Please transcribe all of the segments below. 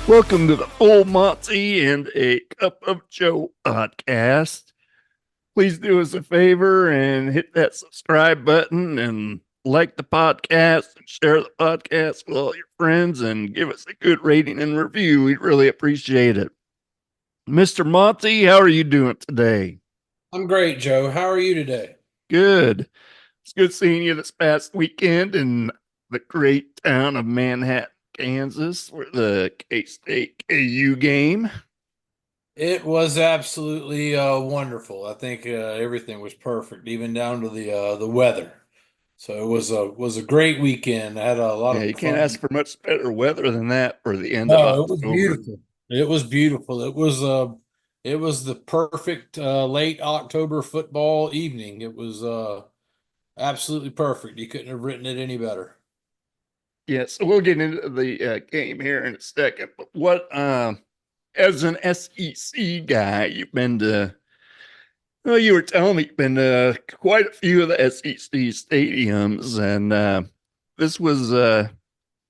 Welcome to the Full Monty and a Cup of Joe podcast. Please do us a favor and hit that subscribe button and like the podcast and share the podcast with all your friends and give us a good rating and review. We'd really appreciate it. Mr. Monty, how are you doing today? I'm great, Joe. How are you today? Good. It's good seeing you this past weekend in the great town of Manhattan, Kansas, for the K State KU game. It was absolutely wonderful. I think everything was perfect, even down to the weather. So it was a great weekend. I had a lot Yeah, of you can't fun. ask for much better weather than that for the end of No, it was October. beautiful. It was beautiful. It was the perfect late October football evening. It was absolutely perfect. You couldn't have written it any better. Yeah, so we'll get into the game here in a second. But as an SEC guy, you've been to, well, you were telling me you've been to quite a few of the SEC stadiums, and this was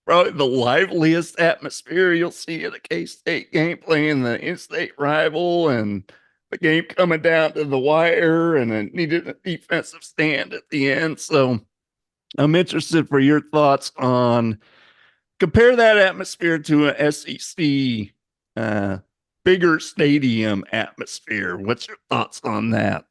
probably the liveliest atmosphere you'll see at a K State game, playing the in state rival and the game coming down to the wire, and it needed a defensive stand at the end. So I'm interested for your thoughts on compare that atmosphere to an SEC uh, bigger stadium atmosphere. What's your thoughts on that?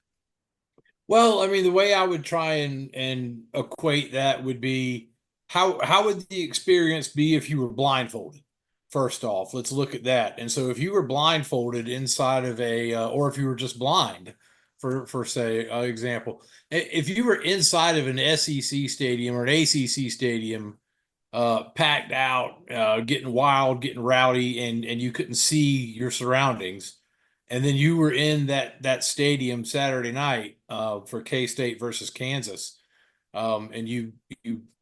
Well, I mean, the way I would try and equate that would be how would the experience be if you were blindfolded? First off, let's look at that. And so if you were blindfolded inside of or if you were just blind, for say example, if you were inside of an SEC stadium or an ACC stadium, packed out, getting wild, getting rowdy, and you couldn't see your surroundings. And then you were in that stadium Saturday night for K-State versus Kansas, and you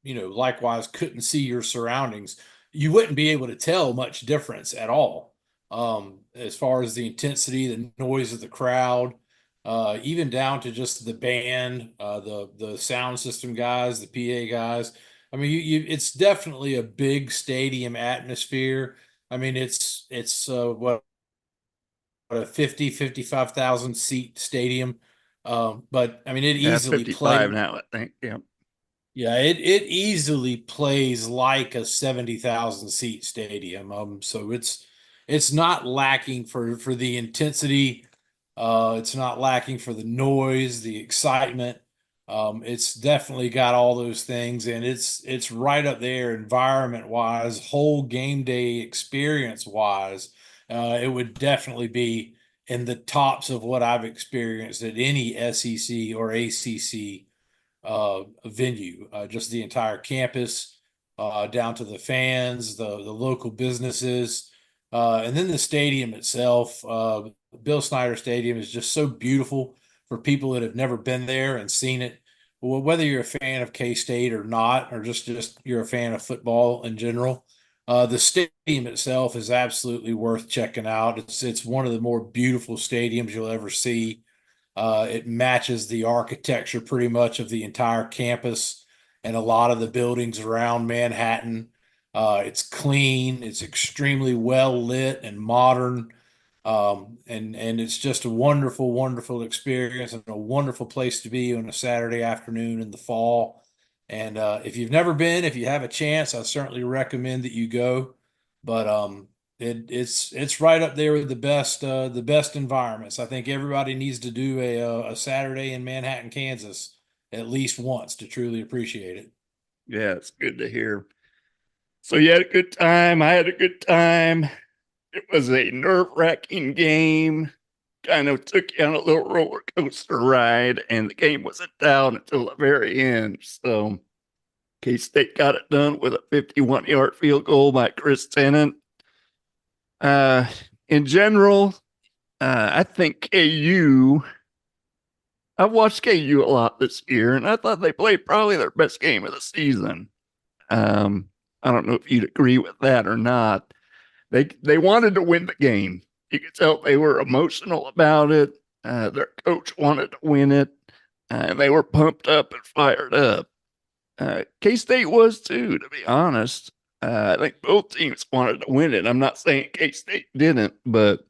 likewise couldn't see your surroundings. You wouldn't be able to tell much difference at all, as far as the intensity, the noise of the crowd, even down to just the band, the sound system guys, the PA guys. I mean, it's definitely a big stadium atmosphere. I mean, it's a 55,000 seat stadium. But I mean, it Yeah, easily 55 plays. now, I think. Yeah. Yeah, it easily plays like a 70,000 seat stadium. So it's not lacking for the intensity. It's not lacking for the noise, the excitement. It's definitely got all those things, and it's right up there environment wise, whole game day experience wise. It would definitely be in the tops of what I've experienced at any SEC or ACC venue. Just the entire campus, down to the fans, the local businesses, and then the stadium itself. Bill Snyder Stadium is just so beautiful for people that have never been there and seen it. Well, whether you're a fan of K-State or not, or just you're a fan of football in general, the stadium itself is absolutely worth checking out. It's one of the more beautiful stadiums you'll ever see. It matches the architecture pretty much of the entire campus and a lot of the buildings around Manhattan. It's clean, it's extremely well lit and modern. And it's just a wonderful, wonderful experience and a wonderful place to be on a Saturday afternoon in the fall. And if you've never been, if you have a chance, I certainly recommend that you go. But it's right up there with the best environments. I think everybody needs to do a Saturday in Manhattan, Kansas, at least once to truly appreciate it. Yeah, it's good to hear. So you had a good time. I had a good time. It was a nerve wracking game. Kind of took you on a little roller coaster ride, and the game wasn't down until the very end. So K State got it done with a 51-yard field goal by Chris Tennant. Uh, in general, I think KU. I've watched KU a lot this year, and I thought they played probably their best game of the season. Um, I don't know if you'd agree with that or not. They wanted to win the game. You could tell they were emotional about it. Their coach wanted to win it, and they were pumped up and fired up. K State was too, to be honest. I think both teams wanted to win it. I'm not saying K State didn't, but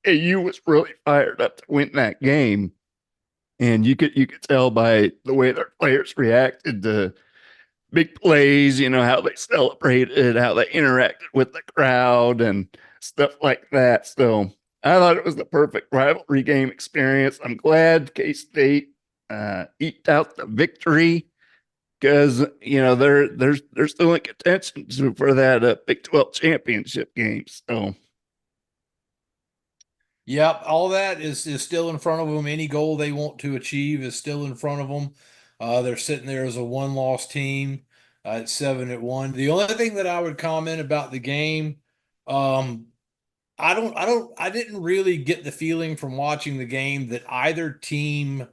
KU was really fired up to win that game, and you could tell by the way their players reacted to big plays. You know how they celebrated, how they interacted with the crowd, and stuff like that. So I thought it was the perfect rivalry game experience. I'm glad K State eked out the victory because they're still in contention for that Big 12 championship game. So Yep, all that is still in front of them. Any goal they want to achieve is still in front of them. They're sitting there as a one-loss team at 7-1. The only thing that I would comment about the game, um, I didn't really get the feeling from watching the game that either team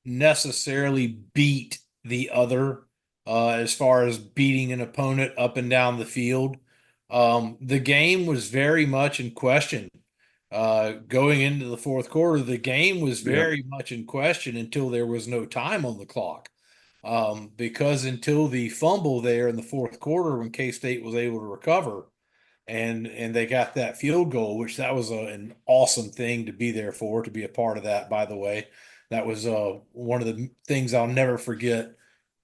necessarily beat the other as far as beating an opponent up and down the field. The game was very much in question. Going into the fourth quarter, the game was yeah, very much in question until there was no time on the clock. Because until the fumble there in the fourth quarter, when K State was able to recover, and they got that field goal, which that was an awesome thing to be there for, to be a part of that. By the way, that was one of the things I'll never forget.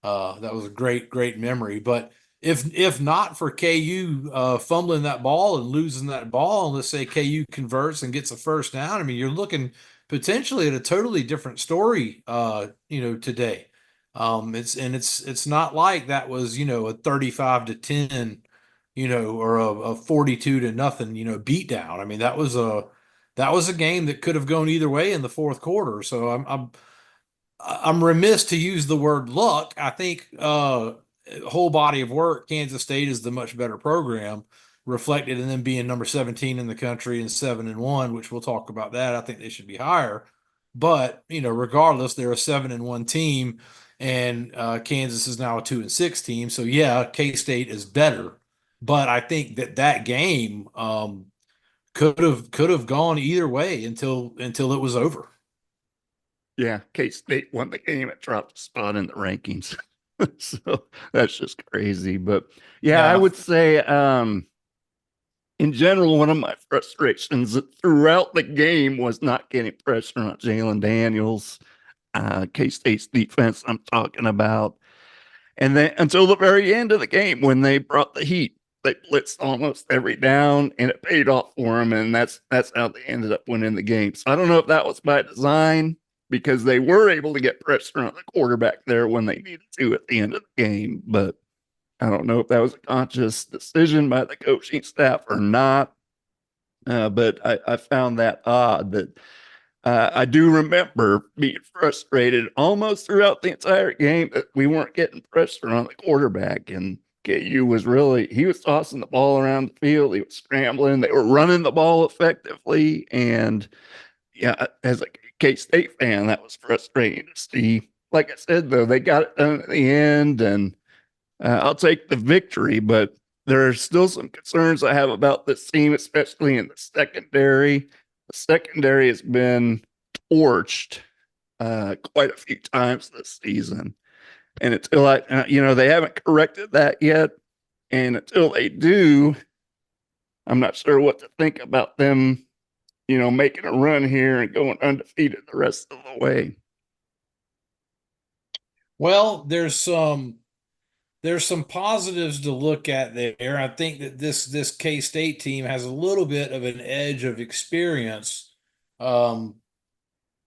That was a great memory. But if not for KU fumbling that ball and losing that ball, and let's say KU converts and gets a first down, I mean, you're looking potentially at a totally different story. Today. It's not like that was a 35-10 or a 42-0, beat down. I mean, that was a game that could have gone either way in the fourth quarter. So I'm remiss to use the word luck. I think whole body of work, Kansas State is the much better program, reflected in them being number 17 in the country and 7-1, which we'll talk about that. I think they should be higher. But, regardless, they're a 7-1 team, and Kansas is now a 2-6 team. So yeah, K-State is better. But I think that game could have gone either way until it was over. yeah, K State won the game. It dropped a spot in the rankings. So that's just crazy. But yeah, I Yeah. would say in general, one of my frustrations throughout the game was not getting pressure on Jalen Daniels, K State's defense. I'm talking about, and then until the very end of the game when they brought the heat, they blitzed almost every down, and it paid off for them. And that's how they ended up winning the game. So I don't know if that was by design because they were able to get pressure on the quarterback there when they needed to at the end of the game, but I don't know if that was a conscious decision by the coaching staff or not. But I found that odd that I do remember being frustrated almost throughout the entire game that we weren't getting pressure on the quarterback. And KU was he was tossing the ball around the field. He was scrambling. They were running the ball effectively. And yeah, as a K State fan, that was frustrating to see. Like I said, though, they got it done at the end, and I'll take the victory, but there are still some concerns I have about this team, especially in the secondary. The secondary has been torched quite a few times this season, and until they haven't corrected that yet, and until they do, I'm not sure what to think about them. Making a run here and going undefeated the rest of the way. Well, there's some positives to look at there. I think that this K-State team has a little bit of an edge of experience um,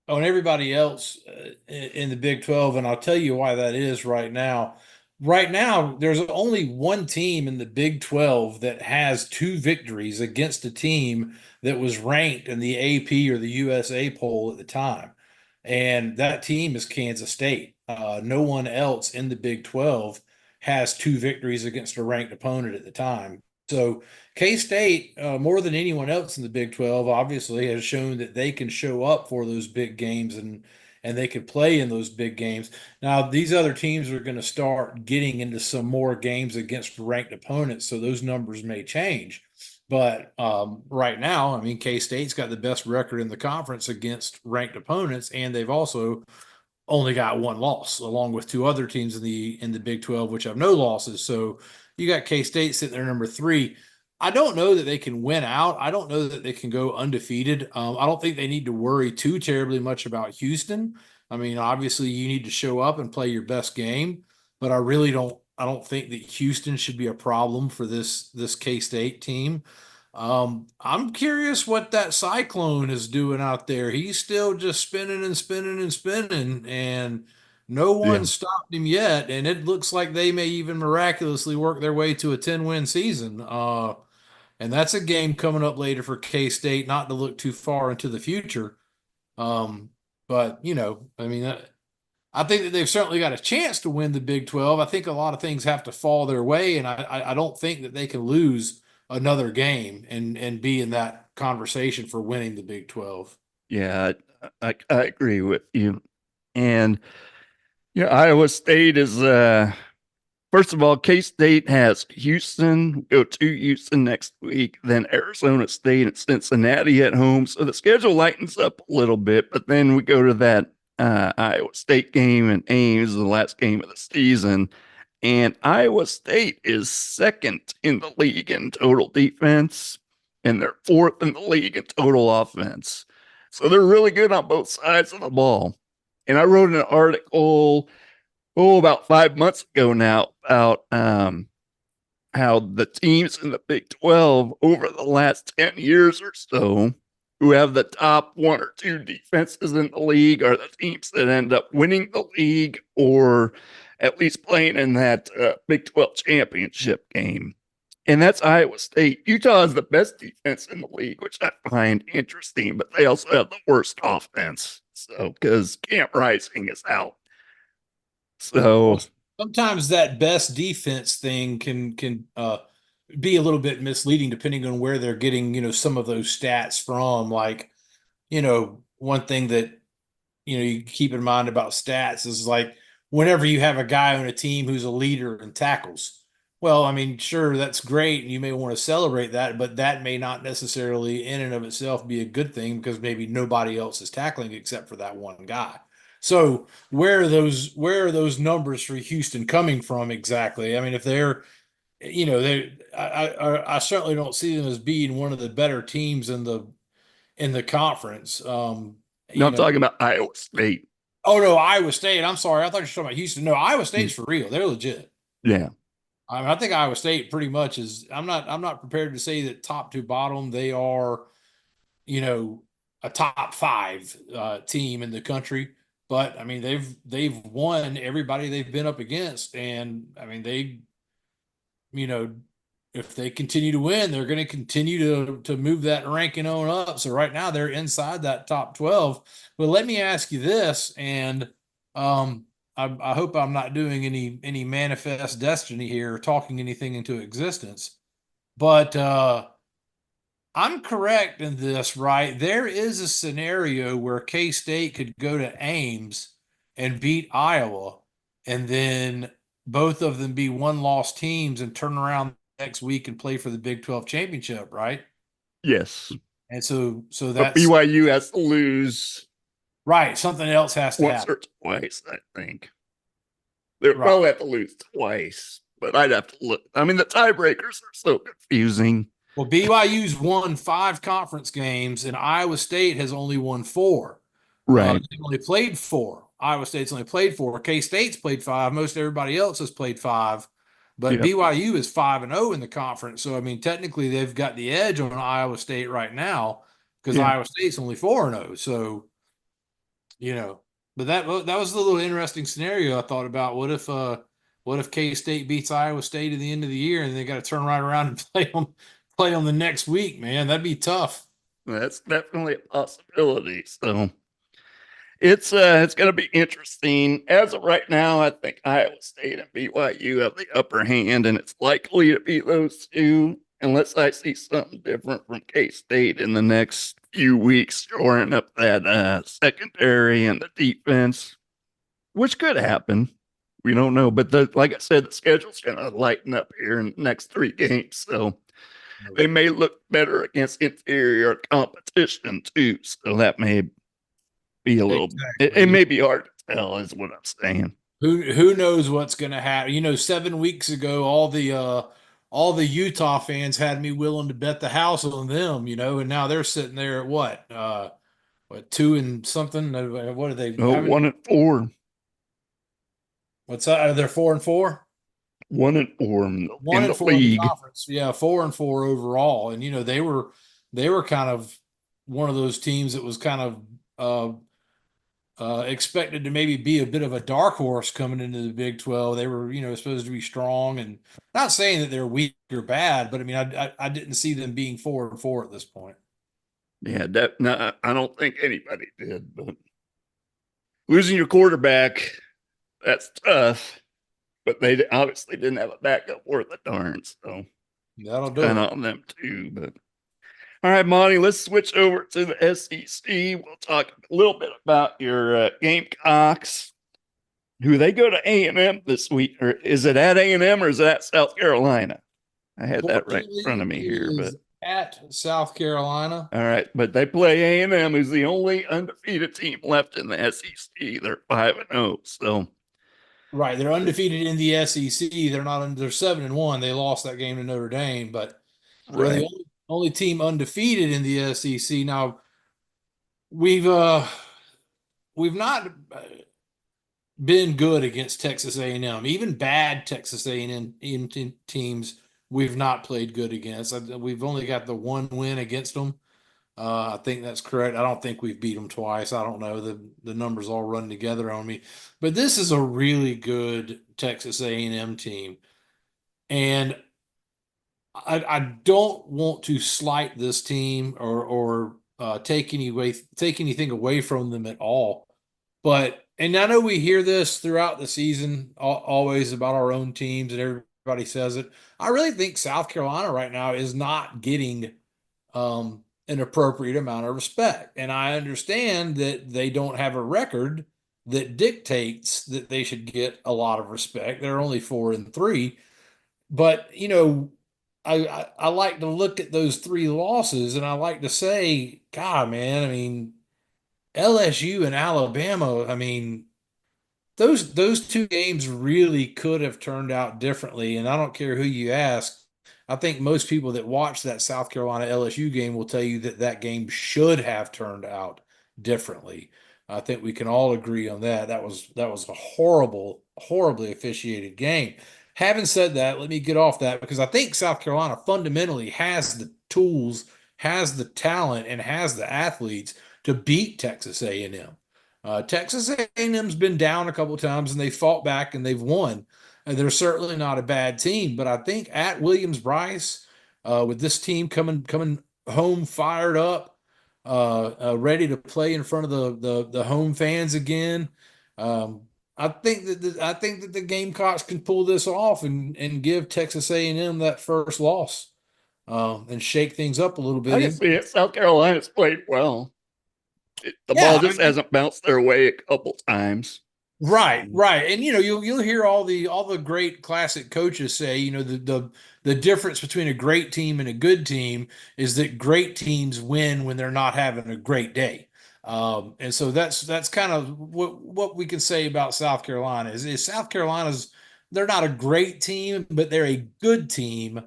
on everybody else in the Big 12, and I'll tell you why that is right now. Right now, there's only one team in the Big 12 that has two victories against a team that was ranked in the AP or the USA poll at the time. And that team is Kansas State. No one else in the Big 12 has two victories against a ranked opponent at the time. So K-State, more than anyone else in the Big 12, obviously has shown that they can show up for those big games and they can play in those big games. Now, these other teams are going to start getting into some more games against ranked opponents, so those numbers may change. But right now, I mean, K-State's got the best record in the conference against ranked opponents, and they've also only got one loss, along with two other teams in the Big 12, which have no losses. So you got K-State sitting there number 3. I don't know that they can win out. I don't know that they can go undefeated. I don't think they need to worry too terribly much about Houston. I mean, obviously you need to show up and play your best game, but I really don't. I don't think that Houston should be a problem for this K-State team. I'm curious what that Cyclone is doing out there. He's still just spinning and spinning and spinning, and no Yeah. one stopped him yet. And it looks like they may even miraculously work their way to a 10-win season. And that's a game coming up later for K-State, not to look too far into the future. Um, but I mean, I think that they've certainly got a chance to win the Big 12. I think a lot of things have to fall their way, and I don't think that they can lose another game and be in that conversation for winning the Big 12. Yeah, I agree with you. And yeah, Iowa State is first of all, K-State has Houston, go to Houston next week, then Arizona State and Cincinnati at home. So the schedule lightens up a little bit, but then we go to that Iowa State game in Ames, the last game of the season. And Iowa State is second in the league in total defense, and they're fourth in the league in total offense. So they're really good on both sides of the ball. And I wrote an article, about 5 months ago now, about how the teams in the Big 12 over the last 10 years or so who have the top one or two defenses in the league are the teams that end up winning the league or at least playing in that Big 12 championship game. And that's Iowa State. Utah has the best defense in the league, which I find interesting, but they also have the worst offense. So, because Camp Rising is out. So, Well, sometimes that best defense thing can be a little bit misleading depending on where they're getting, some of those stats from. Like, one thing that you keep in mind about stats is like whenever you have a guy on a team who's a leader in tackles. Well, I mean, sure, that's great, and you may want to celebrate that, but that may not necessarily, in and of itself, be a good thing because maybe nobody else is tackling except for that one guy. So, where are those numbers for Houston coming from exactly? I mean, if they're, they, I certainly don't see them as being one of the better teams in the conference. no, You I'm know, talking about Iowa State. Oh no, Iowa State. I'm sorry. I thought you were talking about Houston. No, Iowa Hmm. State's for real. They're legit. Yeah. I mean, I think Iowa State pretty much is. I'm not prepared to say that top to bottom they are, you know, a top five team in the country. But I mean, they've won everybody they've been up against, and I mean you know, if they continue to win, they're going to continue to move that ranking on up. So right now they're inside that top 12. But let me ask you this, and um, I hope I'm not doing any manifest destiny here, or talking anything into existence. But I'm correct in this, right? There is a scenario where K State could go to Ames and beat Iowa, and then both of them be one loss teams and turn around next week and play for the Big 12 championship, right? Yes. And so But that's BYU has to lose right. Something else has to once happen. or twice, I think. They'll Right. probably have to lose twice, but I'd have to look. I mean, the tiebreakers are so confusing. Well, BYU's won 5 conference games, and Iowa State has only won 4. Right. They've only played 4. Iowa State's only played 4. K State's played 5. Most everybody else has played 5. But Yep. BYU is 5-0 in the conference. So I mean, technically they've got the edge on Iowa State right now because Yeah. Iowa State's only 4-0. So, you know, but that was a little interesting scenario I thought about. What if K State beats Iowa State at the end of the year and they got to turn right around and play on the next week, man? That'd be tough. That's definitely a possibility. So it's going to be interesting. As of right now, I think Iowa State and BYU have the upper hand, and it's likely to be those two, unless I see something different from K State in the next few weeks, shoring up that secondary and the defense, which could happen. We don't know, but like I said, the schedule's going to lighten up here in the next 3 games, so they may look better against inferior competition too. So that may be a little. It Exactly. may be hard to tell, is what I'm saying. Who knows what's going to happen? 7 weeks ago, all the Utah fans had me willing to bet the house on them. And now they're sitting there at what, two and something? What are they? Oh, How many? 1-4, What's that? They're 4-4. 1-4 in One in and the four in the league. conference. Yeah, 4-4 overall. And they were kind of one of those teams that was kind of expected to maybe be a bit of a dark horse coming into the Big 12. They were, supposed to be strong, and not saying that they're weak or bad, but I mean, I didn't see them being 4-4 at this point. Yeah, that no, I don't think anybody did, but losing your quarterback, that's tough. But they obviously didn't have a backup worth a darn, so That'll it's do kind it. of on them too. But all right, Monty, let's switch over to the SEC. We'll talk a little bit about your Gamecocks. Who they go to A&M this week, or is it at A&M or is it at South Carolina? I had that right in front Fortunately, of me it here, but is at South Carolina. all right. But they play A&M, who's the only undefeated team left in the SEC. They're 5-0, so Right, they're undefeated in the SEC. They're 7-1. They lost that game to Notre Dame, but they're the right. only team undefeated in the SEC. Now, we've not been good against Texas A&M. Even bad Texas A&M teams, we've not played good against. We've only got the one win against them. I think that's correct. I don't think we've beat them twice. I don't know. The numbers all run together on me. But this is a really good Texas A&M team. And I don't want to slight this team or take anything away from them at all. But and I know we hear this throughout the season, always about our own teams, and everybody says it. I really think South Carolina right now is not getting an appropriate amount of respect, and I understand that they don't have a record that dictates that they should get a lot of respect. They're only 4-3, but I like to look at those three losses, and I like to say, God, man, I mean, LSU and Alabama, I mean, those two games really could have turned out differently. And I don't care who you ask. I think most people that watch that South Carolina LSU game will tell you that that game should have turned out differently. I think we can all agree on that. That was a horribly officiated game. Having said that, let me get off that because I think South Carolina fundamentally has the tools, has the talent, and has the athletes to beat Texas A&M. Texas A&M's been down a couple of times and they fought back and they've won. And they're certainly not a bad team, but I think at Williams-Brice, with this team coming home fired up, ready to play in front of the home fans again, um, I think that the Gamecocks can pull this off and give Texas A&M that first loss, and shake things up a little I bit. can see it. South Carolina's played well. The ball Yeah, just hasn't bounced their way a couple times. right, right. And you'll hear all the great classic coaches say, the difference between a great team and a good team is that great teams win when they're not having a great day. And so that's kind of what we can say about South Carolina is South Carolina's they're not a great team, but they're a good team,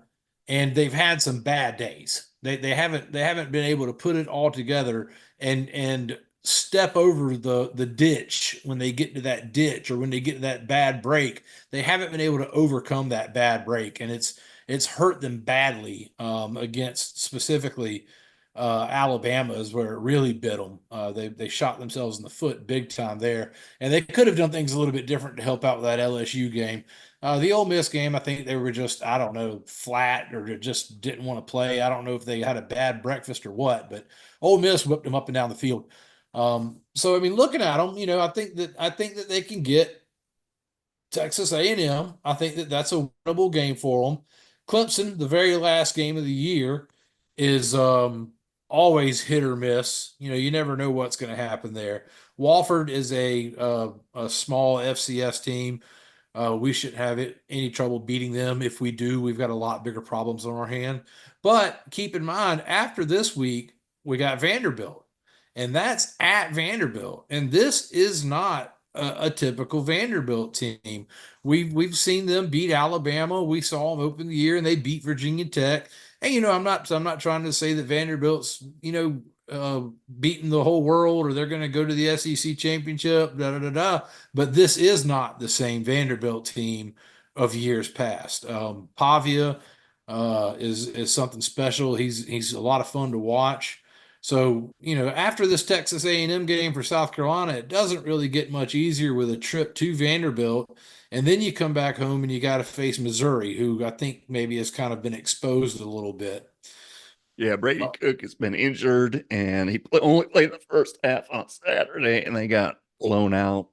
and they've had some bad days. They haven't been able to put it all together and step over the ditch when they get to that ditch or when they get to that bad break. They haven't been able to overcome that bad break, and it's hurt them badly, against specifically Alabama is where it really bit them. They shot themselves in the foot big time there, and they could have done things a little bit different to help out with that LSU game. The Ole Miss game, I think they were just, I don't know, flat or just didn't want to play. I don't know if they had a bad breakfast or what, but Ole Miss whipped them up and down the field. So I mean, looking at them, I think that they can get Texas A&M. I think that that's a winnable game for them. Clemson, the very last game of the year, is always hit or miss. You never know what's going to happen there. Walford is a small FCS team. We shouldn't have any trouble beating them. If we do, we've got a lot bigger problems on our hand. But keep in mind, after this week, we got Vanderbilt. and that's at Vanderbilt. And this is not a typical Vanderbilt team. We've seen them beat Alabama. We saw them open the year, and they beat Virginia Tech. And I'm not trying to say that Vanderbilt's beating the whole world or they're going to go to the SEC championship. Da da da da. But this is not the same Vanderbilt team of years past. Pavia is something special. He's a lot of fun to watch. So, after this Texas A&M game for South Carolina, it doesn't really get much easier with a trip to Vanderbilt. And then you come back home and you got to face Missouri, who I think maybe has kind of been exposed a little bit. Yeah, Brady Uh, Cook has been injured, and only played the first half on Saturday, and they got blown out.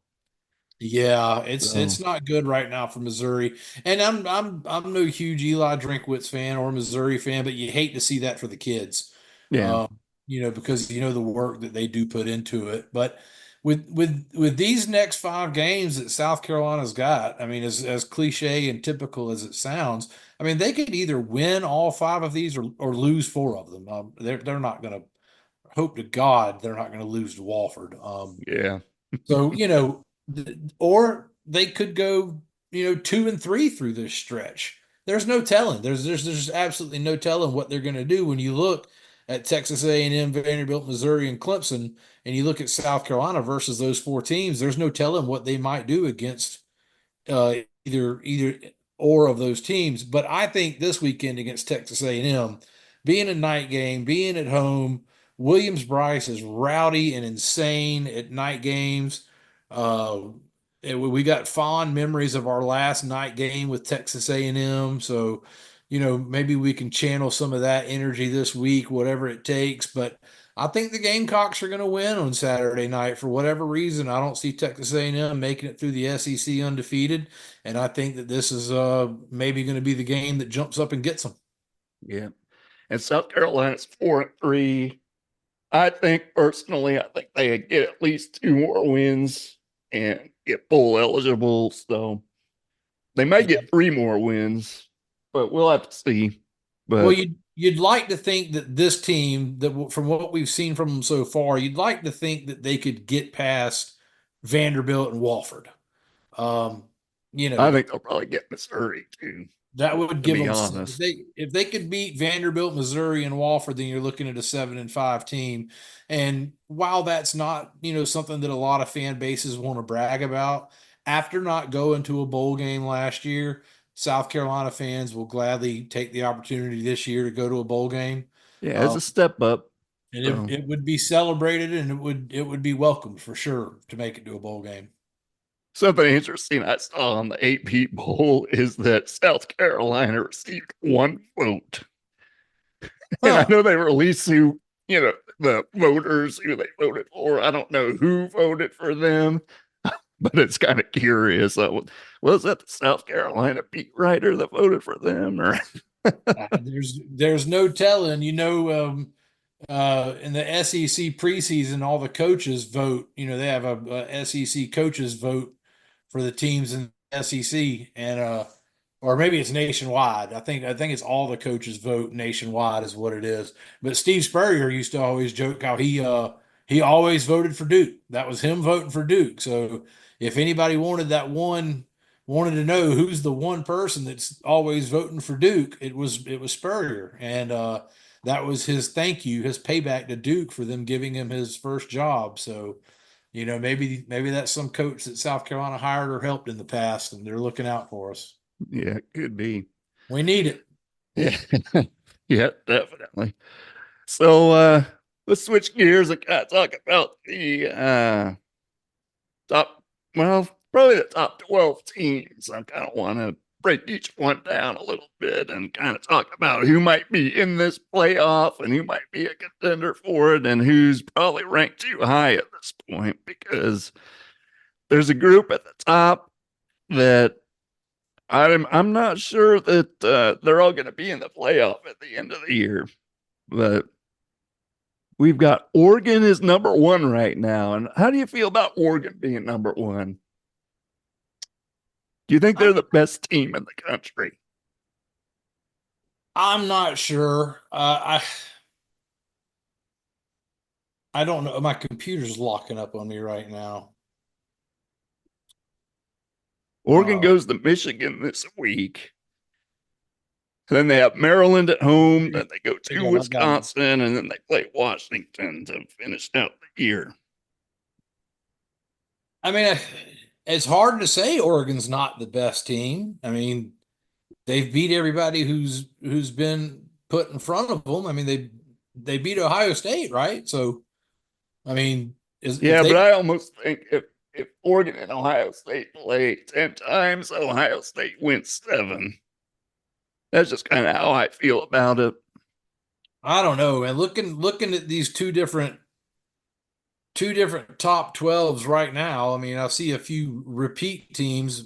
Yeah, it's So not good right now for Missouri. And I'm no huge Eli Drinkwitz fan or Missouri fan, but you hate to see that for the kids. yeah, Because the work that they do put into it. But with these next 5 games that South Carolina's got, I mean, as cliche and typical as it sounds, I mean, they could either win all 5 of these or lose 4 of them. They're not going to hope to God they're not going to lose to Walford. yeah, So, or they could go, 2-3 through this stretch. There's no telling. There's absolutely no telling what they're going to do when you look at Texas A&M, Vanderbilt, Missouri, and Clemson, and you look at South Carolina versus those 4 teams. There's no telling what they might do against either or of those teams. But I think this weekend against Texas A&M, being a night game, being at home, Williams-Brice is rowdy and insane at night games. Uh, we got fond memories of our last night game with Texas A&M, so maybe we can channel some of that energy this week, whatever it takes. But I think the Gamecocks are going to win on Saturday night for whatever reason. I don't see Texas A&M making it through the SEC undefeated, and I think that this is maybe going to be the game that jumps up and gets them. yeah. And South Carolina's 4-3. I think they get at least 2 more wins and get bowl eligible. So they might Yeah. get 3 more wins, but we'll have to see. Well, But you'd like to think that this team, that from what we've seen from them so far, you'd like to think that they could get past Vanderbilt and Wofford. Um, you I know, think they'll probably get Missouri too, that would to give be them honest. if they could beat Vanderbilt, Missouri, and Wofford, then you're looking at a 7-5 team. And while that's not something that a lot of fan bases want to brag about, after not going to a bowl game last year, South Carolina fans will gladly take the opportunity this year to go to a bowl game. Yeah, it's Um, a step up. and So it would be celebrated, and it would be welcomed for sure to make it to a bowl game. something interesting I saw on the AP Bowl is that South Carolina received 1 vote. And I Huh. know they released the voters who they voted for. I don't know who voted for them, but it's kind of curious. Was that the South Carolina beat writer that voted for them, or There's no telling. In the SEC preseason, all the coaches vote. They have a SEC coaches vote for the teams in the SEC, and or maybe it's nationwide. I think it's all the coaches vote nationwide is what it is. But Steve Spurrier used to always joke how he always voted for Duke. That was him voting for Duke. So if anybody wanted to know who's the one person that's always voting for Duke, it was Spurrier, and that was his thank you, his payback to Duke for them giving him his first job. So, maybe that's some coach that South Carolina hired or helped in the past, and they're looking out for us. yeah, it could be. We need it. Yeah, yeah, definitely. So let's switch gears and kind of talk about the top, well, probably the top 12 teams. I kind of want to break each one down a little bit and kind of talk about who might be in this playoff and who might be a contender for it and who's probably ranked too high at this point, because there's a group at the top that I'm not sure that they're all going to be in the playoff at the end of the year, but we've got Oregon is number 1 right now. And how do you feel about Oregon being number 1? Do you think they're I'm the best team in the country? I'm not sure. I don't know. My computer's locking up on me right now. Oregon Uh, goes to Michigan this week. Then they have Maryland at home. Then they go Hang to on, I've got it. Wisconsin, and then they play Washington to finish out the year. I mean, it's hard to say Oregon's not the best team. I mean, they've beat everybody who's been put in front of them. I mean, they beat Ohio State, right? So, I mean, if Yeah, but they, I almost think if Oregon and Ohio State play 10 times, Ohio State wins 7. That's just kind of how I feel about it. I don't know, and looking at these two different top 12s right now. I mean, I see a few repeat teams,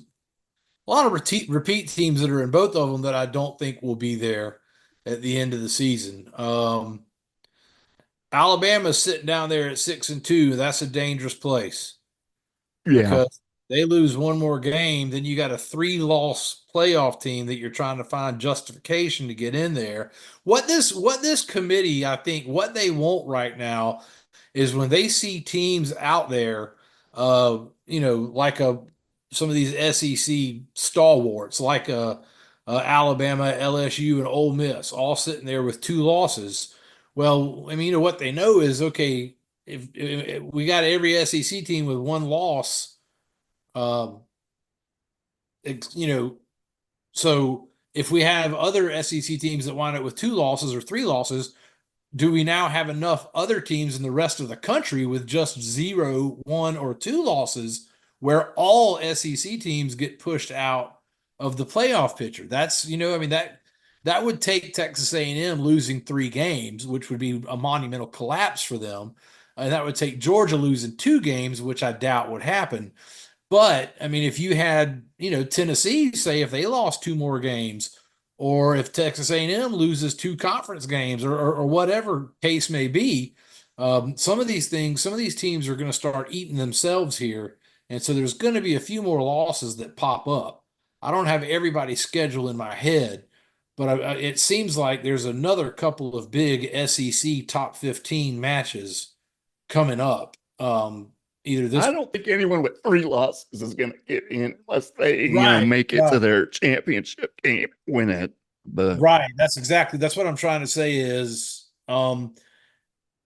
a lot of repeat teams that are in both of them that I don't think will be there at the end of the season. Alabama's sitting down there at 6-2. That's a dangerous place Yeah. because they lose one more game, then you got a three-loss playoff team that you're trying to find justification to get in there. What this committee, I think, what they want right now is when they see teams out there, like some of these SEC stalwarts, like Alabama, LSU, and Ole Miss, all sitting there with two losses. Well, I mean, what they know is okay. If we got every SEC team with one loss, um, you know, so if we have other SEC teams that wind up with two losses or three losses, do we now have enough other teams in the rest of the country with just 0, 1, or 2 losses where all SEC teams get pushed out of the playoff picture? That's, I mean, that would take Texas A&M losing 3 games, which would be a monumental collapse for them. And that would take Georgia losing 2 games, which I doubt would happen. But I mean, if you had, Tennessee, say if they lost 2 more games, or if Texas A&M loses 2 conference games, or whatever case may be, some of these things, some of these teams are going to start eating themselves here, and so there's going to be a few more losses that pop up. I don't have everybody's schedule in my head, but it seems like there's another couple of big SEC top 15 matches coming up. Either I this don't think anyone with 3 losses is going to get in unless they, Right, make it to right. their championship game, win it. But Right. That's what I'm trying to say is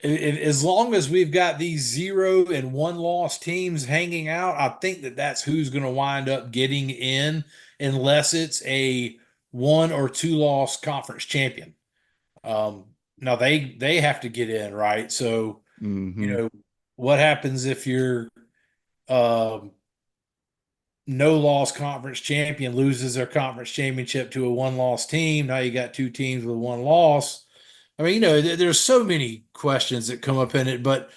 as long as we've got these 0 and 1 loss teams hanging out, I think that's who's going to wind up getting in unless it's a 1 or 2 loss conference champion. Um, Now they have to get in, right? So, you mhm. know, what happens if you're um no loss conference champion loses their conference championship to a 1 loss team? Now you got 2 teams with 1 loss. I mean, there's so many questions that come up in it, but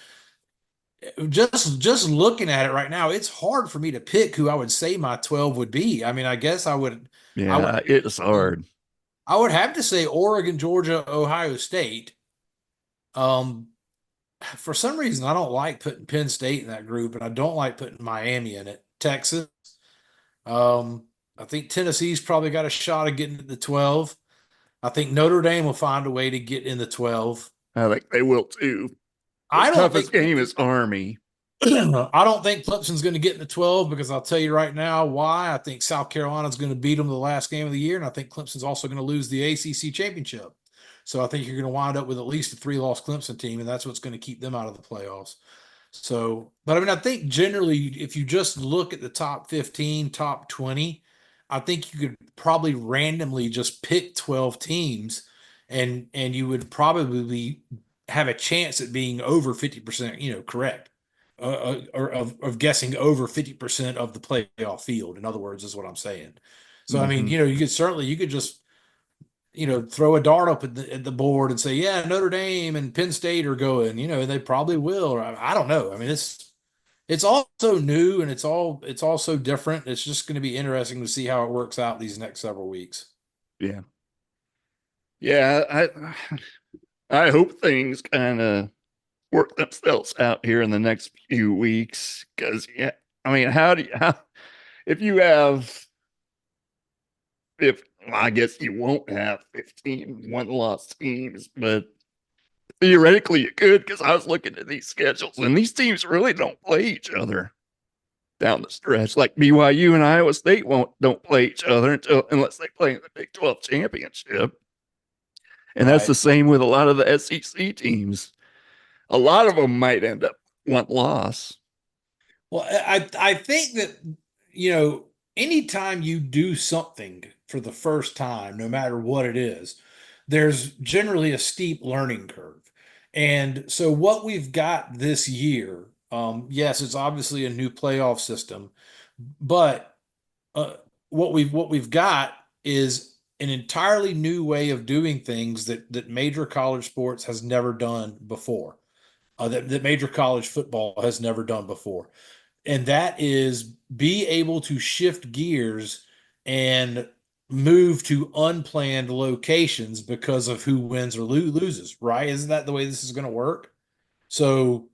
just looking at it right now, it's hard for me to pick who I would say my 12 would be. I mean, I guess I would Yeah, it's hard. I would have to say Oregon, Georgia, Ohio State. Um, for some reason, I don't like putting Penn State in that group, and I don't like putting Miami in it. Texas. Um, I think Tennessee's probably got a shot of getting to the 12. I think Notre Dame will find a way to get in the 12. I think they will too. The I don't toughest think game is Army. I don't think Clemson's going to get in the 12 because I'll tell you right now why. I think South Carolina's going to beat them the last game of the year, and I think Clemson's also going to lose the ACC championship. So I think you're going to wind up with at least a 3-loss Clemson team, and that's what's going to keep them out of the playoffs. So, but I mean, I think generally, if you just look at the top 15, top 20, I think you could probably randomly just pick 12 teams, and you would probably have a chance at being over 50%, correct, or of guessing over 50% of the playoff field. In other words, is what I'm saying. So, I mean, Hmm. you could just, throw a dart up at the board and say, yeah, Notre Dame and Penn State are going, they probably will. Or I don't know. I mean, it's all so new and it's all so different. It's just going to be interesting to see how it works out these next several weeks. Yeah. Yeah, I hope things kind of work themselves out here in the next few weeks because yeah, I mean, how if you have if well, I guess you won't have 15 one loss teams, but theoretically you could, because I was looking at these schedules, and these teams really don't play each other down the stretch. Like BYU and Iowa State don't play each other unless they play in the Big 12 championship. And that's the Right. same with a lot of the SEC teams. A lot of them might end up one loss. Well, I think that, anytime you do something for the first time, no matter what it is, there's generally a steep learning curve. And so what we've got this year, yes, it's obviously a new playoff system, but uh, what we've got is an entirely new way of doing things that major college sports has never done before, that major college football has never done before, and that is be able to shift gears and move to unplanned locations because of who wins or loses, right? Isn't that the way this is going to work? So,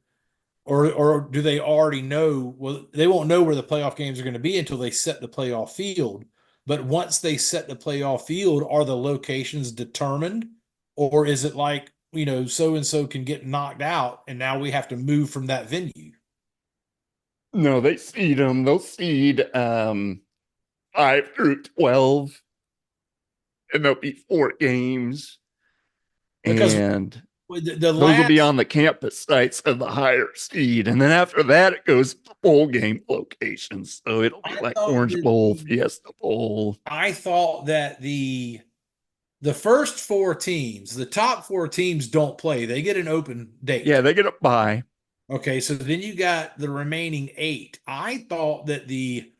or do they already know? Well, they won't know where the playoff games are going to be until they set the playoff field. But once they set the playoff field, are the locations determined, or is it like, so and so can get knocked out and now we have to move from that venue? No, they seed them. They'll seed 5 through 12, and there'll be 4 games. Because And the those will be last on the campus sites of the higher seed. And then after that, it goes to bowl game locations. So it'll be I like thought Orange that Bowl, the Fiesta Bowl. I thought that the first four teams, the top four teams don't play. They get an open Yeah, date. they get a bye. Okay, so then you got the remaining eight. I thought that the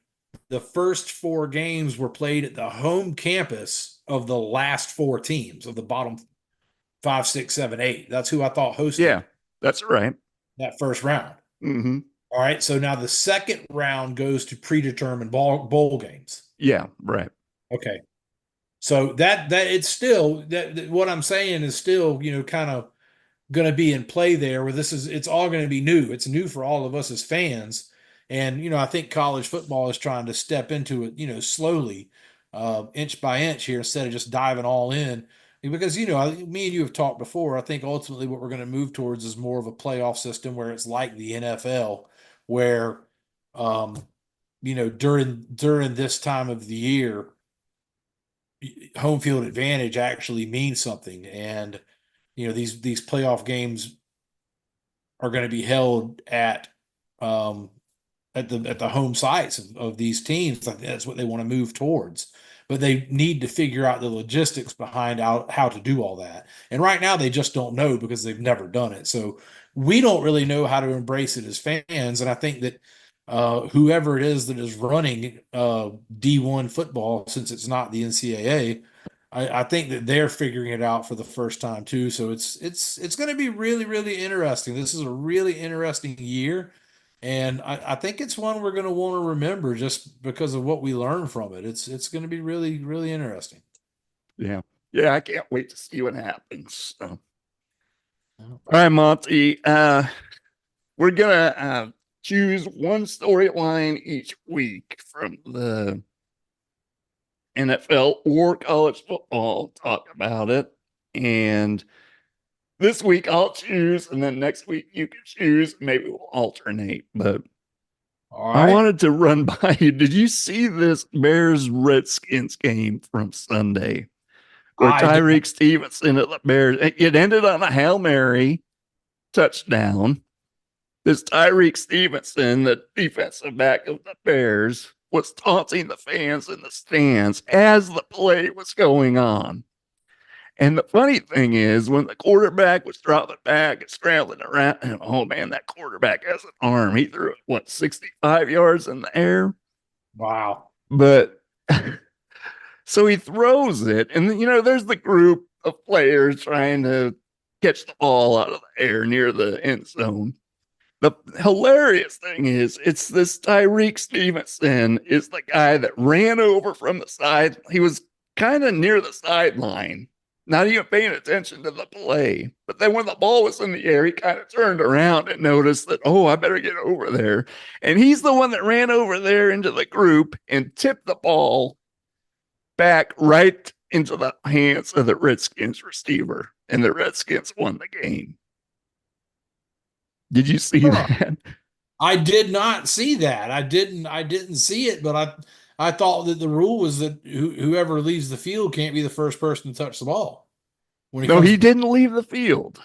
first four games were played at the home campus of the last four teams of the bottom five, six, seven, eight. That's who I thought hosted Yeah, that's right. that first round. Mm-hmm. All right, so now the second round goes to predetermined bowl games. Yeah, right. Okay, so that it's still that what I'm saying is still, kind of going to be in play there, where it's all going to be new. It's new for all of us as fans. And, I think college football is trying to step into it, slowly, inch by inch here, instead of just diving all in. Because, me and you have talked before. I think ultimately what we're going to move towards is more of a playoff system where it's like the NFL, where, um, during this time of the year, home field advantage actually means something. And, these playoff games are going to be held um, at the home sites of these teams. I think that's what they want to move towards. But they need to figure out the logistics behind how to do all that. And right now they just don't know because they've never done it. So we don't really know how to embrace it as fans. And I think that whoever it is that is running D1 football, since it's not the NCAA, I think that they're figuring it out for the first time too. So it's going to be really, really interesting. This is a really interesting year, and I think it's one we're going to want to remember just because of what we learned from it. It's going to be really, really interesting. Yeah. Yeah, I can't wait to see what happens. So. All right, Monty. We're gonna choose one storyline each week from the NFL or college football, talk about it. And this week I'll choose, and then next week you can choose. Maybe we'll alternate. But All I right. wanted to run by you. Did you see this Bears Redskins game from Sunday where I did. Tyrique Stevenson at the Bears, it ended on a Hail Mary touchdown? This Tyrique Stevenson, the defensive back of the Bears, was taunting the fans in the stands as the play was going on. And the funny thing is, when the quarterback was dropping back and scrambling around, and oh man, that quarterback has an arm. He threw it, 65 yards in the air? Wow. But so he throws it, and there's the group of players trying to catch the ball out of the air near the end zone. The hilarious thing is, it's this Tyrique Stevenson is the guy that ran over from the side. He was kind of near the sideline, not even paying attention to the play. But then when the ball was in the air, he kind of turned around and noticed that, oh, I better get over there. And he's the one that ran over there into the group and tipped the ball back right into the hands of the Redskins receiver. and the Redskins won the game. Did you see Huh. that? I did not see that. I didn't see it, but I thought that the rule was that whoever leaves the field can't be the first person to touch the ball when it No, comes. he didn't leave the field.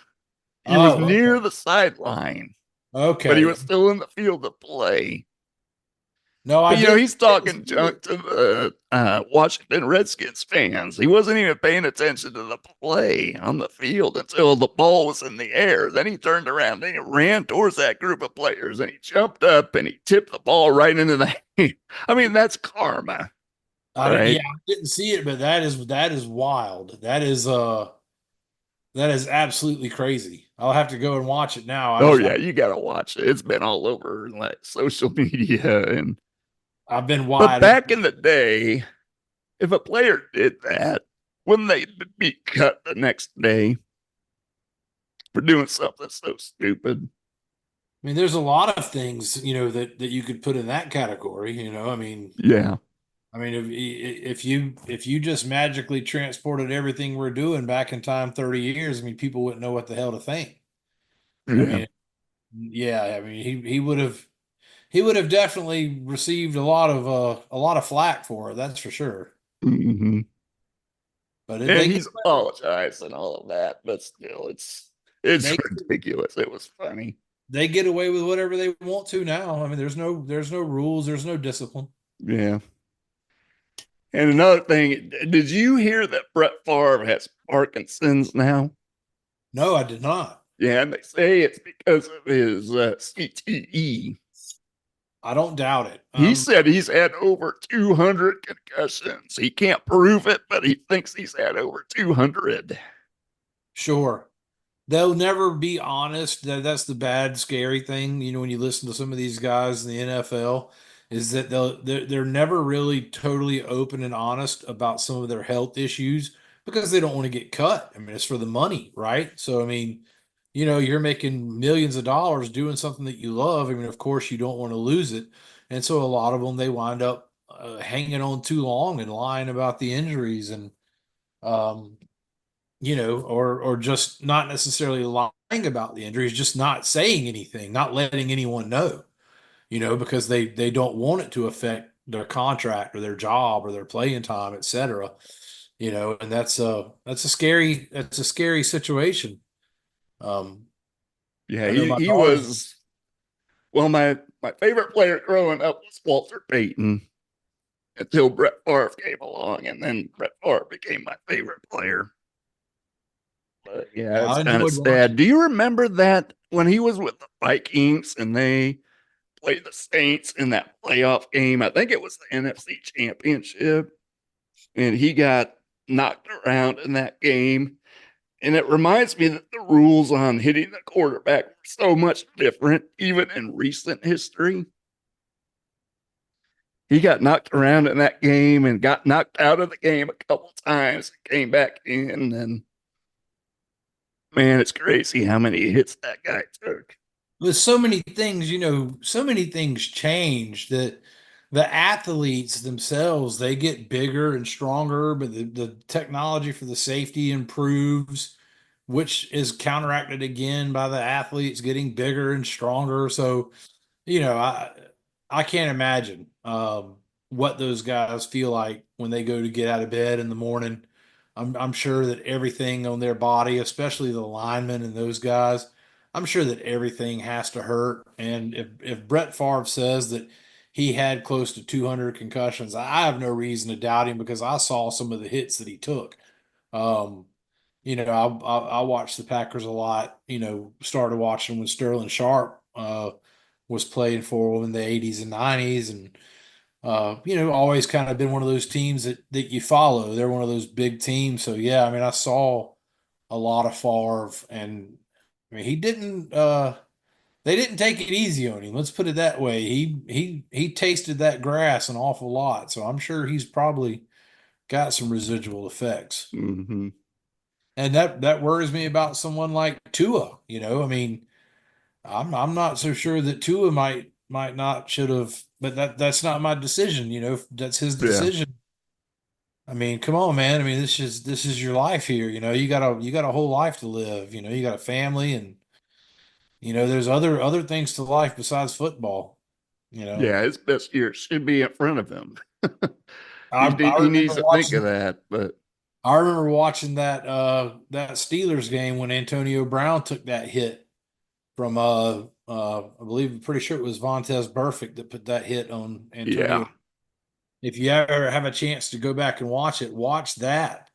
He was Oh, near okay. the sideline, but he Okay. was still in the field to play. No, But he's I didn't talking see it. junk to the Washington Redskins fans. He wasn't even paying attention to the play on the field until the ball was in the air. Then he turned around and he ran towards that group of players and he jumped up and he tipped the ball right into the hand. I mean, that's karma, Yeah, right? I didn't see it, but that is wild. That is absolutely crazy. I'll have to go and watch it now. Oh yeah, you gotta watch it. It's been all over like social media and I've been but wide back open. in the day, if a player did that, wouldn't they be cut the next day for doing something so stupid? I mean, there's a lot of things, that you could put in that category, Yeah. if you just magically transported everything we're doing back in time 30 years, I mean, people wouldn't know what the hell to think. I Yeah. mean, yeah, I mean, he would have definitely received a lot of flack for it, that's for sure. Hmm. But And they get he's apologized and all of that, but still, it's they ridiculous. It was funny. they get away with whatever they want to now. I mean, there's no rules, there's no discipline. Yeah. And another thing, did you hear that Brett Favre has Parkinson's now? No, I did not. Yeah, and they say it's because of his CTE. I don't doubt it. He said he's had over 200 concussions. He can't prove it, but he thinks he's had over 200. Sure. They'll never be honest. That's the bad, scary thing. When you listen to some of these guys in the NFL, is that they're never really totally open and honest about some of their health issues because they don't want to get cut. I mean, it's for the money, right? So, I mean, you're making millions of dollars doing something that you love. I mean, of course, you don't want to lose it. And so a lot of them, they wind up hanging on too long and lying about the injuries and, um, or just not necessarily lying about the injuries, just not saying anything, not letting anyone know, because they don't want it to affect their contract or their job or their playing time, etc. And that's a scary situation. Um, Yeah, I know he, my he daughter's. was, well, my favorite player growing up was Walter Payton until Brett Favre came along, and then Brett Favre became my favorite player. But yeah, it's I kind of enjoyed sad. watching. Do you remember that when he was with the Vikings and they played the Saints in that playoff game? I think it was the NFC Championship, and he got knocked around in that game. And it reminds me that the rules on hitting the quarterback were so much different, even in recent history. He got knocked around in that game and got knocked out of the game a couple times and came back in. And man, it's crazy how many hits that guy took. With so many things, so many things change that the athletes themselves, they get bigger and stronger, but the technology for the safety improves, which is counteracted again by the athletes getting bigger and stronger. So, I can't imagine what those guys feel like when they go to get out of bed in the morning. I'm sure that everything on their body, especially the linemen and those guys, I'm sure that everything has to hurt. And if Brett Favre says that he had close to 200 concussions, I have no reason to doubt him because I saw some of the hits that he took. Um, I watched the Packers a lot. Started watching when Sterling Sharp was playing for them in the 80s and 90s, and always kind of been one of those teams that you follow. They're one of those big teams. So yeah, I mean, I saw a lot of Favre, and I mean, he didn't. They didn't take it easy on him. Let's put it that way. He tasted that grass an awful lot, so I'm sure he's probably got some residual effects. Mm-hmm. And that worries me about someone like Tua. I mean, I'm not so sure that Tua might not should have, but that's not my decision. That's his Yeah. decision. I mean, come on, man. I mean, this is your life here. You got a whole life to live. You got a family, and there's other things to life besides football. You know, Yeah, his best years should be in front of him. I I He needs remember to think of watching that. But I remember watching that Steelers game when Antonio Brown took that hit from I believe pretty sure it was Vontez Burfict that put that hit on Antonio. yeah, If you ever have a chance to go back and watch it, watch that.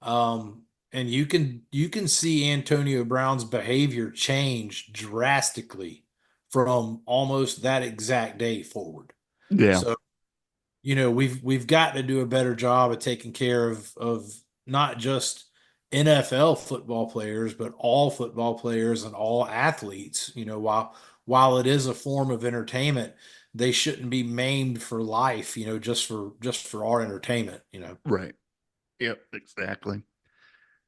Um, and you can see Antonio Brown's behavior change drastically from almost that exact day forward. yeah, So, we've got to do a better job of taking care of not just NFL football players, but all football players and all athletes. While it is a form of entertainment, they shouldn't be maimed for life, just for our entertainment, right. Yep, exactly.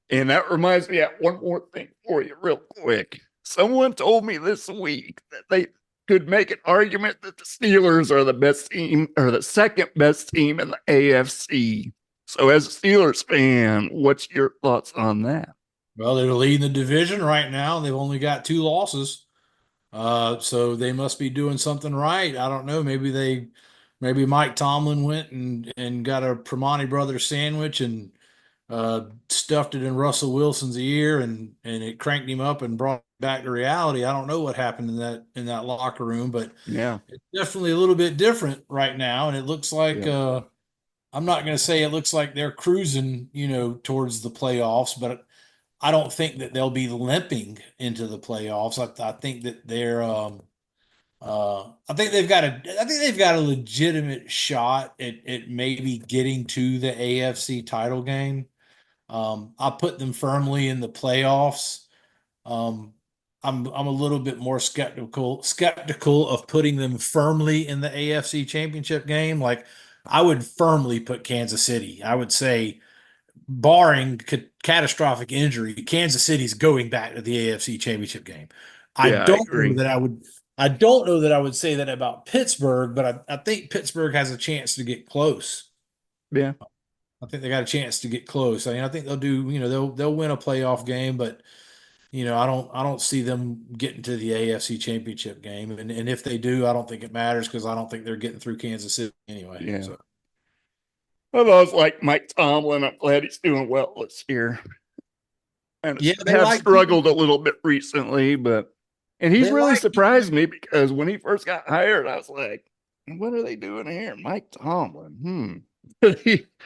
And that reminds me of one more thing for you, real quick. Someone told me this week that they could make an argument that the Steelers are the best team or the second best team in the AFC. So, as a Steelers fan, what's your thoughts on that? Well, they're leading the division right now. They've only got two losses. So they must be doing something right. I don't know. Maybe Mike Tomlin went and got a Primani Brothers sandwich and stuffed it in Russell Wilson's ear and it cranked him up and brought him back to reality. I don't know what happened in that locker room, but Yeah, it's definitely a little bit different right now. And it looks like yeah, I'm not going to say it looks like they're cruising, towards the playoffs, but I don't think that they'll be limping into the playoffs. I think that I think they've got a legitimate shot at maybe getting to the AFC title game. I put them firmly in the playoffs. Um, I'm a little bit more skeptical of putting them firmly in the AFC championship game. Like I would firmly put Kansas City. I would say barring catastrophic injury, Kansas City's going back to the AFC Championship game. I yeah, I don't know agree. that I would. I don't know that I would say that about Pittsburgh, but I think Pittsburgh has a chance to get close. Yeah, I think they got a chance to get close. I mean, I think they'll do. They'll win a playoff game, but I don't see them getting to the AFC Championship game. And if they do, I don't think it matters because I don't think they're getting through Kansas City anyway. yeah. So I've always liked Mike Tomlin. I'm glad he's doing well this year. And yeah, they have like people. struggled a little bit recently, but and he's They really like people. surprised me because when he first got hired, I was like, "What are they doing here, Mike Tomlin?"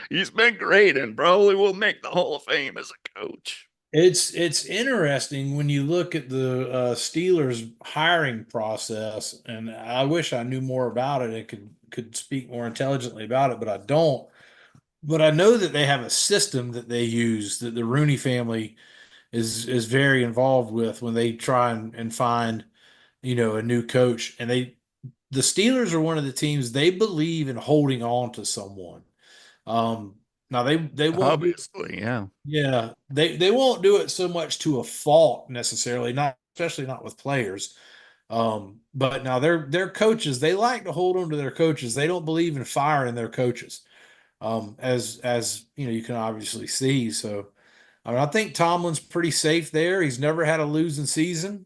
He's been great and probably will make the Hall of Fame as a coach. It's interesting when you look at the Steelers hiring process, and I wish I knew more about it and could speak more intelligently about it, but I don't. But I know that they have a system that they use that the Rooney family is very involved with when they try and find a new coach. And the Steelers are one of the teams they believe in holding on to someone. Um, Now they won't do Obviously, yeah, yeah, they won't do it so much to a fault necessarily, not especially not with players. But now their coaches, they like to hold on to their coaches. They don't believe in firing their coaches. As you can obviously see. So I mean, I think Tomlin's pretty safe there. He's never had a losing season.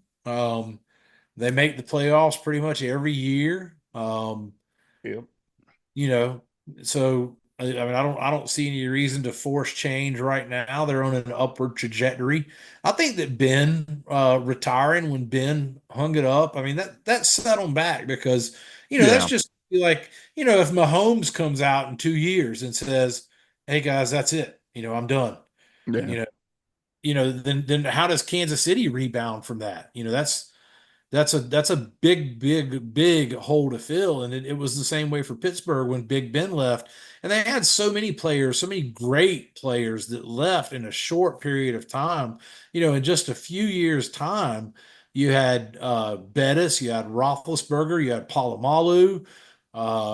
They make the playoffs pretty much every year. yeah, You know, so I mean, I don't see any reason to force change right now. They're on an upward trajectory. I think that Ben retiring when Ben hung it up, I mean that set them back because that's yeah, just like if Mahomes comes out in 2 years and says, "Hey guys, that's it. I'm done." yeah, You know, then how does Kansas City rebound from that? That's a big hole to fill, and it was the same way for Pittsburgh when Big Ben left, and they had so many players, so many great players that left in a short period of time. In just a few years' time, you had Bettis, you had Roethlisberger, you had Palomalu,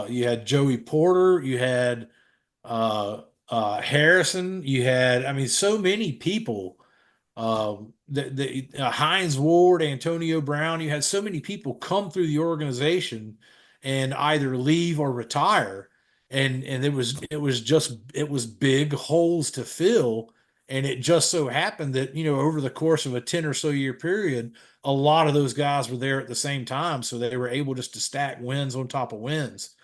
you had Joey Porter, you had uh, Harrison, you had I mean so many people the Hines Ward, Antonio Brown. You had so many people come through the organization and either leave or retire. and it was big holes to fill. And it just so happened that, over the course of a 10 or so year period, a lot of those guys were there at the same time. So they were able just to stack wins on top of wins.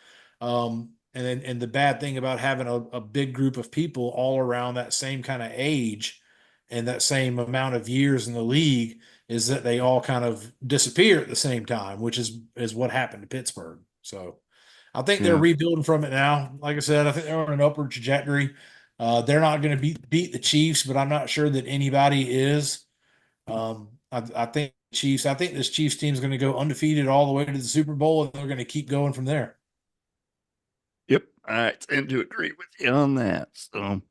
And the bad thing about having a big group of people all around that same kind of age and that same amount of years in the league is that they all kind of disappear at the same time, which is what happened to Pittsburgh. So I think they're Yeah. rebuilding from it now. Like I said, I think they're on an upward trajectory. They're not going to beat the Chiefs, but I'm not sure that anybody is. I think Chiefs. I think this Chiefs team is going to go undefeated all the way to the Super Bowl, and they're going to keep going from there. Yep. I tend to agree with you on that. So, all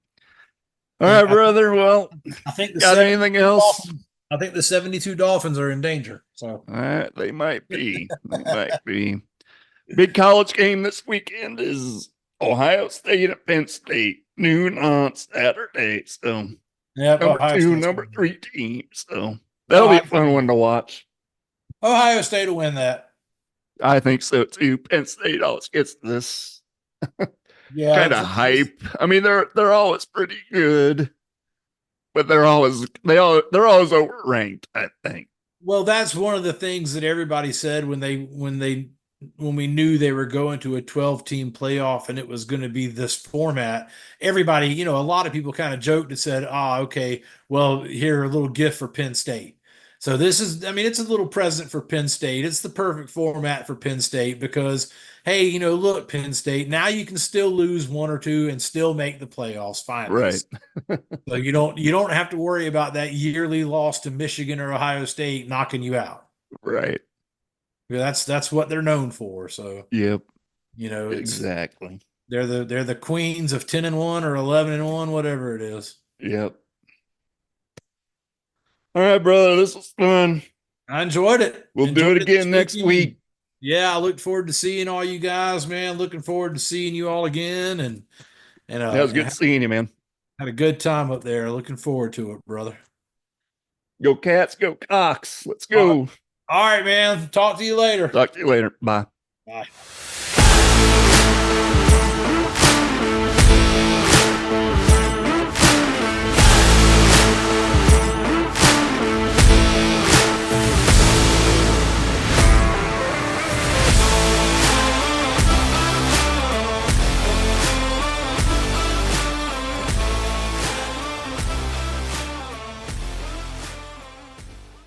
right, brother. Well, I think got anything else? I think the 72 Dolphins are in danger. So, All right, they might be. They might be. Big college game this weekend is Ohio State at Penn State, noon on Saturday. So, yeah, number Ohio 2, State's number winning. 3 team. So, that'll be a fun one to watch. Ohio State will win that. I think so too. Penn State always gets this kind of hype. I mean, they're always pretty good, but they're always overranked, I think. Well, that's one of the things that everybody said when we knew they were going to a 12-team playoff and it was going to be this format. Everybody, a lot of people kind of joked and said, okay, well, here, a little gift for Penn State. So this is, I mean, it's a little present for Penn State. It's the perfect format for Penn State because, hey, look, Penn State, now you can still lose one or two and still make the playoffs finally. Right. So you don't have to worry about that yearly loss to Michigan or Ohio State knocking you out. Right. Yeah, that's what they're known for. So Yep. it's Exactly. they're the queens of 10-1 or 11-1, whatever it is. Yep. All right, brother. This was fun. I enjoyed it. We'll do it again next week. Yeah, I look forward to seeing all you guys, man. Looking forward to seeing you all again, and Yeah, it was good seeing you, man. had a good time up there. Looking forward to it, brother. Go Cats, go Cox. Let's go. All right, man. Talk to you later. Talk to you later. Bye. Bye.